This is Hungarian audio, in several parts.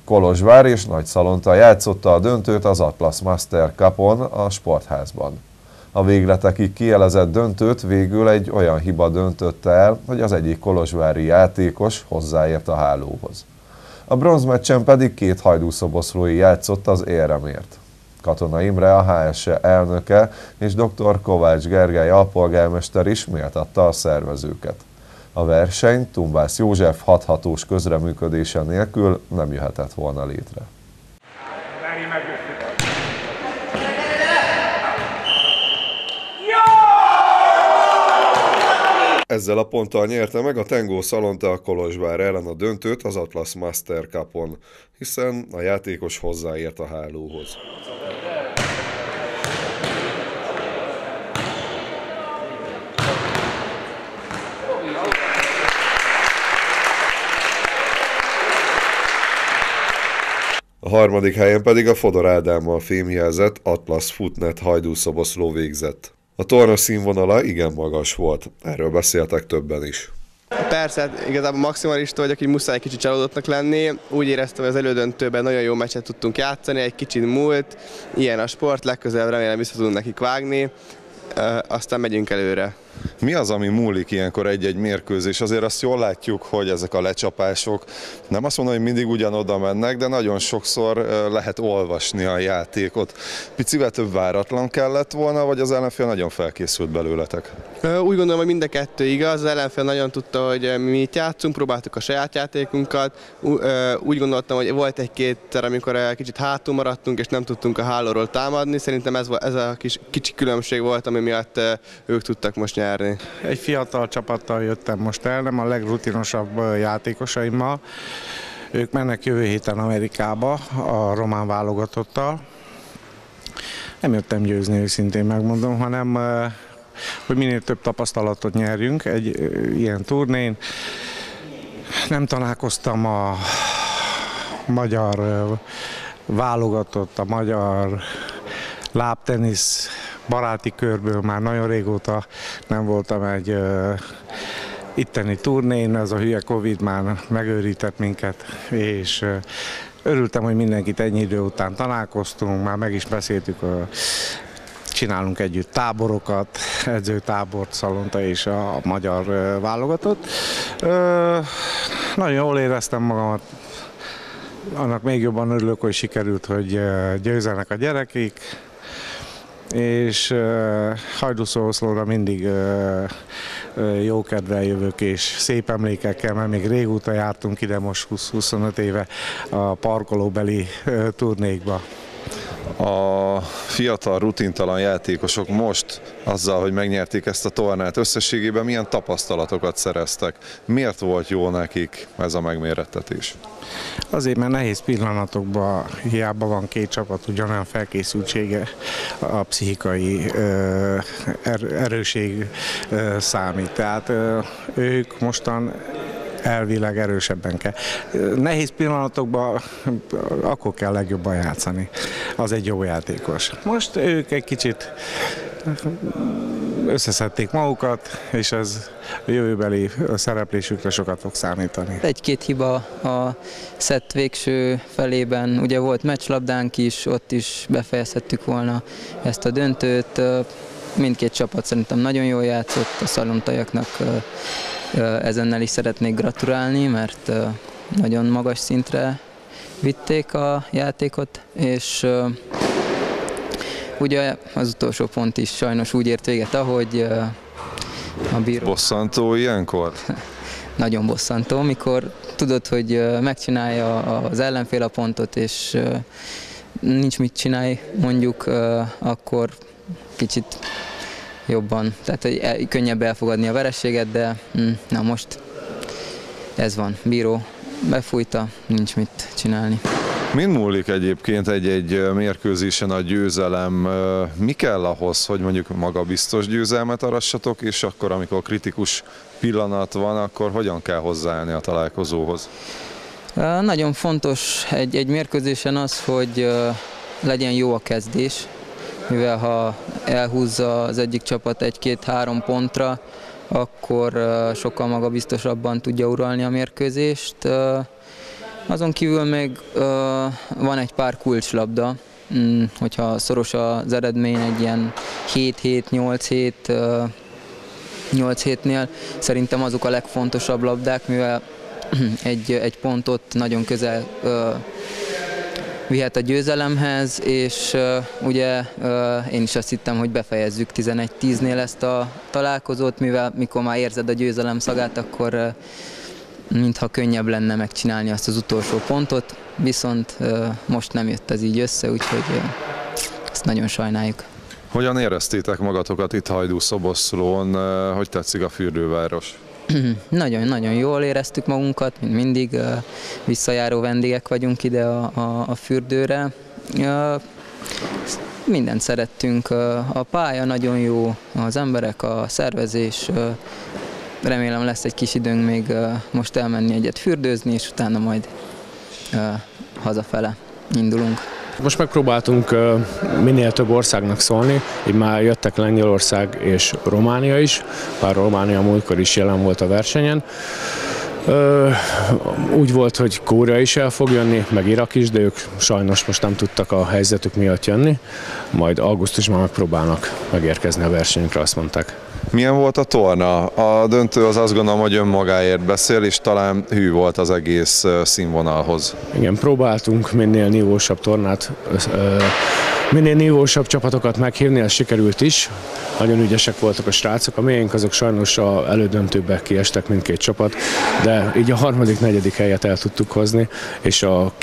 Kolozsvár és Nagyszalonta játszotta a döntőt az Atlas Master Cupon a Sportházban. A végletekig kielezett döntőt végül egy olyan hiba döntötte el, hogy az egyik kolozsvári játékos hozzáért a hálóhoz. A bronzmeccsen pedig két hajdúszoboszlói játszott az éremért. Katona Imre, a HSE elnöke, és dr. Kovács Gergely alpolgármester is méltatta a szervezőket. A verseny Tumbász József hathatós közreműködése nélkül nem jöhetett volna létre. Ezzel a ponttal nyerte meg a Tengó Szalonta a Kolozsvár ellen a döntőt az Atlas Master Cupon, hiszen a játékos hozzáért a hálóhoz. A harmadik helyen pedig a Fodor Ádámmal fémjelzett Atlas Footnet hajdúszoboszló végzett. A torna színvonala igen magas volt, erről beszéltek többen is. Persze, igazából maximalista vagyok, hogy muszáj egy kicsit csalódottnak lenni. Úgy éreztem, hogy az elődöntőben nagyon jó meccset tudtunk játszani, egy kicsit múlt, ilyen a sport, legközelebb remélem vissza tudunk nekik vágni, aztán megyünk előre. Mi az, ami múlik ilyenkor egy-egy mérkőzés? Azért azt jól látjuk, hogy ezek a lecsapások, nem azt mondom, hogy mindig ugyanoda mennek, de nagyon sokszor lehet olvasni a játékot. Picivel több váratlan kellett volna, vagy az ellenfél nagyon felkészült belőletek? Úgy gondolom, hogy mind a kettő igaz. Az ellenfél nagyon tudta, hogy mi itt játszunk, próbáltuk a saját játékunkat. Úgy gondoltam, hogy volt egy-kétszer, amikor kicsit hátul maradtunk, és nem tudtunk a hálóról támadni. Szerintem ez a kicsi különbség volt, ami miatt ők tudtak most nyerni. Egy fiatal csapattal jöttem most el, nem a legrutinosabb játékosaimmal. Ők mennek jövő héten Amerikába a román válogatottal. Nem jöttem győzni, őszintén megmondom, hanem hogy minél több tapasztalatot nyerjünk egy ilyen turnén. Nem találkoztam a magyar válogatott, a magyar lábtenisz baráti körből, már nagyon régóta nem voltam egy itteni turnén, ez a hülye Covid már megőrített minket, és örültem, hogy mindenkit ennyi idő után találkoztunk, már meg is beszéltük, csinálunk együtt táborokat, edzőtábort, Szalonta és a magyar válogatott. Nagyon jól éreztem magamat, annak még jobban örülök, hogy sikerült, hogy győzenek a gyerekek, és hajdúszoboszlóra mindig jó kedvel jövök, és szép emlékekkel, mert még régóta jártunk ide, most 20-25 éve a parkolóbeli turnékba. A fiatal, rutintalan játékosok most azzal, hogy megnyerték ezt a tornát, összességében milyen tapasztalatokat szereztek? Miért volt jó nekik ez a megmérettetés? Azért, mert nehéz pillanatokban hiába van két csapat, ugyanolyan felkészültsége, a pszichikai erőség számít. Tehát ők mostan elvileg erősebben kell. Nehéz pillanatokban akkor kell legjobban játszani. Az egy jó játékos. Most ők egy kicsit összeszedték magukat, és ez a jövőbeli szereplésükre sokat fog számítani. Egy-két hiba a szett végső felében, ugye volt meccslabdánk is, ott is befejezhettük volna ezt a döntőt. Mindkét csapat szerintem nagyon jól játszott, a szalontaiaknak ezennel is szeretnék gratulálni, mert nagyon magas szintre vitték a játékot, és ugye az utolsó pont is sajnos úgy ért véget, ahogy a bíró... Bosszantó ilyenkor? Nagyon bosszantó, mikor tudod, hogy megcsinálja az ellenfél a pontot, és nincs mit csinálj, mondjuk, akkor kicsit jobban, tehát könnyebb elfogadni a vereséget, de na most ez van, bíró befújta, nincs mit csinálni. Min múlik egyébként egy mérkőzésen a győzelem? Mi kell ahhoz, hogy mondjuk magabiztos győzelmet arassatok, és akkor, amikor kritikus pillanat van, akkor hogyan kell hozzáállni a találkozóhoz? Nagyon fontos egy mérkőzésen az, hogy legyen jó a kezdés, mivel ha elhúzza az egyik csapat 1-2-3 pontra, akkor sokkal magabiztosabban tudja uralni a mérkőzést. Azon kívül még van egy pár kulcslabda, hogyha szoros az eredmény, egy ilyen 7-7, 8 hétnél szerintem azok a legfontosabb labdák, mivel egy pontot nagyon közel vihet a győzelemhez, és ugye én is azt hittem, hogy befejezzük 11-10-nél ezt a találkozót, mivel mikor már érzed a győzelem szagát, akkor mintha könnyebb lenne megcsinálni azt az utolsó pontot, viszont most nem jött ez így össze, úgyhogy ezt nagyon sajnáljuk. Hogyan éreztétek magatokat itt Hajdú-Szoboszlón, hogy tetszik a fürdőváros? Nagyon-nagyon jól éreztük magunkat, mint mindig, visszajáró vendégek vagyunk ide a fürdőre. Mindent szerettünk, a pálya nagyon jó, az emberek, a szervezés, remélem lesz egy kis időnk még most elmenni egyet fürdőzni, és utána majd hazafele indulunk. Most megpróbáltunk minél több országnak szólni, így már jöttek Lengyelország és Románia is, bár Románia múltkor is jelen volt a versenyen. Úgy volt, hogy Korea is el fog jönni, meg Irak is, de ők sajnos most nem tudtak a helyzetük miatt jönni, majd augusztusban megpróbálnak megérkezni a versenyünkre, azt mondták. Milyen volt a torna? A döntő az azt gondolom, hogy önmagáért beszél, és talán hű volt az egész színvonalhoz. Igen, próbáltunk minél nívósabb tornát, minél nívósabb csapatokat meghívni, ez sikerült is. Nagyon ügyesek voltak a srácok, a miénk azok sajnos az elődöntőbe kiestek mindkét csapat, de így a harmadik, negyedik helyet el tudtuk hozni, és a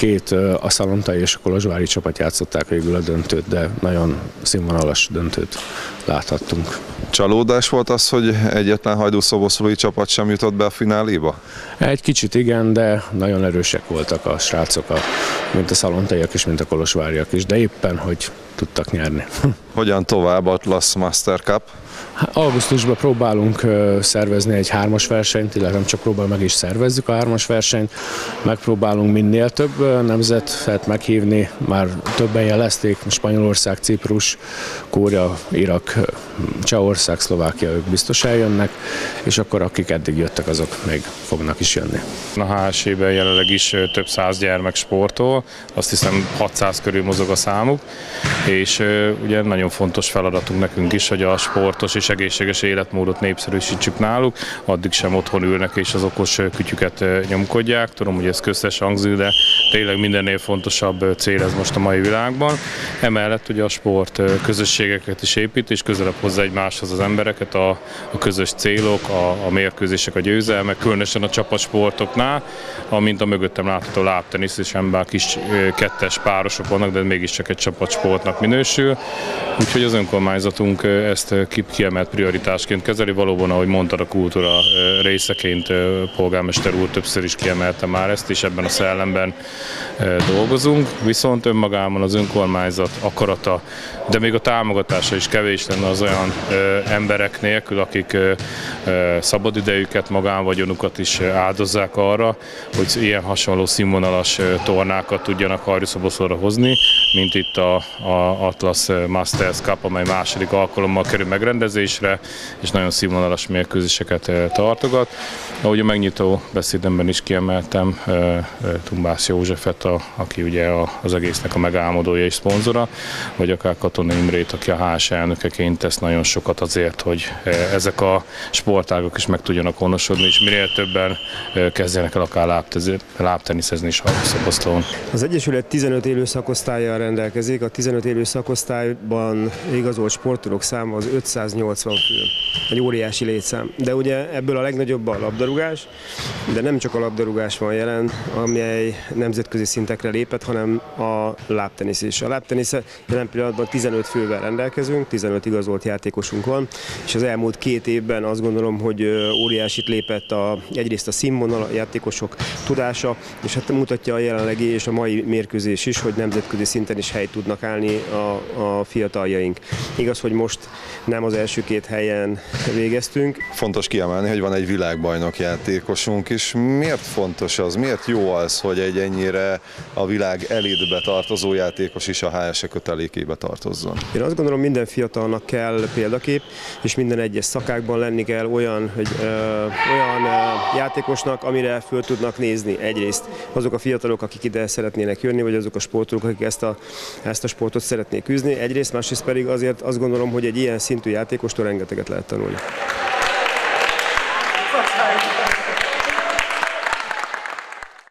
szalontai és a kolozsvári csapat játszották végül a döntőt, de nagyon színvonalas döntőt láthattunk. Csalódás volt az, hogy egyetlen hajdú-szoboszlói csapat sem jutott be a fináléba? Egy kicsit igen, de nagyon erősek voltak a srácok, mint a szalontaiak is, mint a kolozsváriak is, de éppen, hogy tudtak nyerni. Hogyan tovább Atlas Master Cup? Augusztusban próbálunk szervezni egy 3-as versenyt, illetve nem csak meg is szervezzük a 3-as versenyt. Megpróbálunk minél több nemzetet meghívni, már többen jelezték, Spanyolország, Ciprus, Korea, Irak, Csehország, Szlovákia, ők biztos eljönnek, és akkor akik eddig jöttek, azok még fognak is jönni. A HSE-ben jelenleg is több száz gyermek sportol, azt hiszem 600 körül mozog a számuk, és ugye nagyon fontos feladatunk nekünk is, hogy a sportos és egészséges életmódot népszerűsítsük náluk, addig sem otthon ülnek és az okos kütyüket nyomkodják. Tudom, hogy ez köztes hangzik, de tényleg mindennél fontosabb cél ez most a mai világban. Emellett ugye a sport közösségeket is épít, és közelebb hozza egymáshoz az embereket, a közös célok, a mérkőzések, a győzelmek, különösen a csapatsportoknál, amint a mögöttem látható lábtenisz, és bár kis kettes párosok vannak, de mégiscsak egy csapatsportnak minősül. Úgyhogy az önkormányzatunk ezt kiemelt prioritásként kezeli. Valóban, ahogy mondtad, a kultúra részeként polgármester úr többször is kiemelte már ezt, és ebben a szellemben dolgozunk. Viszont önmagában az önkormányzat akarata, de még a támogatása is kevés lenne az olyan emberek nélkül, akik szabadidejüket, magánvagyonukat is áldozzák arra, hogy ilyen hasonló színvonalas tornákat tudjanak Hajdú-Szoboszlóra hozni, mint itt a Atlas Masters Cup, amely második alkalommal kerül megrendezésre, és nagyon színvonalas mérkőzéseket tartogat. Ahogy a megnyitó beszédemben is kiemeltem, Tumbász Józsefet, aki ugye az egésznek a megálmodója és szponzora, vagy akár Katona Imrét, aki a HSE elnökeként tesz nagyon sokat azért, hogy ezek a sportágok is meg tudjanak honosodni, és minél többen kezdjenek el akár lábteniszezni is Hajdú-Szoboszlón. Az Egyesület 15 élő szakosztállyal rendelkezik, a 15 élő szakosztályban igazolt sportolók száma az 580 fő. Egy óriási létszám. De ugye ebből a legnagyobb a labdarúgás, de nem csak a labdarúgás van jelen, amely nemzetközi szintekre lépett, hanem a lábtenisz is. A lábtenisz jelen pillanatban 15 fővel rendelkezünk, 15 igazolt játékosunk van, és az elmúlt 2 évben azt gondolom, hogy óriásit lépett egyrészt a színvonal, a játékosok tudása, és hát mutatja a jelenlegi és a mai mérkőzés is, hogy nemzetközi szinten is helyt tudnak állni a fiataljaink. Igaz, hogy most nem az első 2 helyen végeztünk. Fontos kiemelni, hogy van egy világbajnok játékosunk is. Miért fontos az? Miért jó az, hogy egy ennyire a világ elitbe tartozó játékos is a HSE kötelékébe tartozzon? Én azt gondolom, minden fiatalnak kell példakép, és minden egyes szakákban lenni kell olyan játékosnak, amire föl tudnak nézni egyrészt azok a fiatalok, akik ide szeretnének jönni, vagy azok a sportolók, akik ezt a sportot szeretnék űzni. Egyrészt, másrészt pedig azért azt gondolom, hogy egy ilyen szintű játékostól rengeteget lehet tanulni.